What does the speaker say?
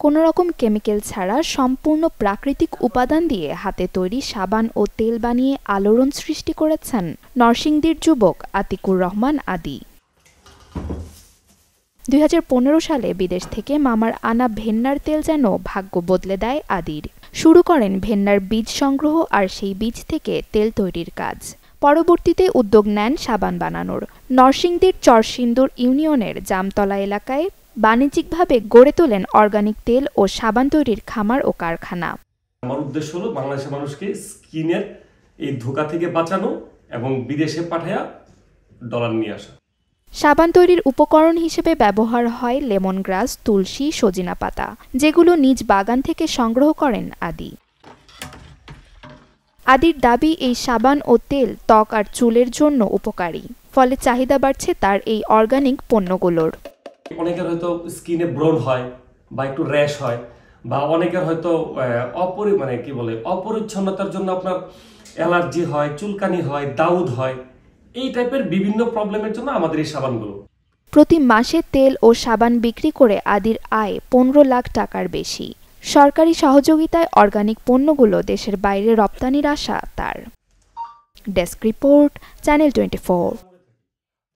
কোনো রকম কেমিক্যাল ছাড়া সম্পূর্ণ প্রাকৃতিক উপাদান দিয়ে হাতে তৈরি সাবান ও তেল বানিয়ে আলোড়ন সৃষ্টি করেছেন নরসিংদীর যুবক আতিকুর রহমান আদি। 2015 সালে বিদেশ থেকে মামার আনা ভেন্নার তেল যেন ভাগ্য বদলে দেয় আদির। শুরু করেন ভেন্নার বীজ সংগ্রহ আর সেই বীজ থেকে তেল তৈরির কাজ। পরবর্তীতে উদ্যোগ নেন সাবান বানানোর। নরসিংদীর চরসিন্দুর ইউনিয়নের জামতলা এলাকায় বাণিজ্যিকভাবে গড়ে তোলেন অর্গানিক তেল ও সাবান তৈরির খামার ও কারখানা। আমার উদ্দেশ্য হলো বাংলাদেশের মানুষকে স্কিনের এই ধোঁকা থেকে বাঁচানো এবং বিদেশে পাঠায়া ডলার নিয়ে আসা। সাবান তৈরির উপকরণ হিসেবে ব্যবহার হয় লেমন গ্রাস, তুলসী, সজিনা পাতা, যেগুলো নিজ বাগান থেকে সংগ্রহ করেন আদি। আদির দাবি এই সাবান ও তেল ত্বক আর চুলের জন্য উপকারী, ফলে চাহিদা বাড়ছে তার এই অর্গানিক পণ্যগুলোর। অনেকের হয়তো স্কিনে ব্রণ হয় বা একটু র্যাশ হয়, বা অনেকের হয়তো অপরিচ্ছন্নতার জন্য আপনার অ্যালার্জি হয়, চুলকানি হয়, দাউদ হয়, এই টাইপের বিভিন্ন প্রবলেমের জন্য আমাদের এই সাবানগুলো। প্রতি মাসে তেল ও সাবান বিক্রি করে আদির আয় 15 লাখ টাকার বেশি। সরকারি সহযোগিতায় অর্গানিক পণ্যগুলো দেশের বাইরে রপ্তানির আশা তার। Desk report, channel 24।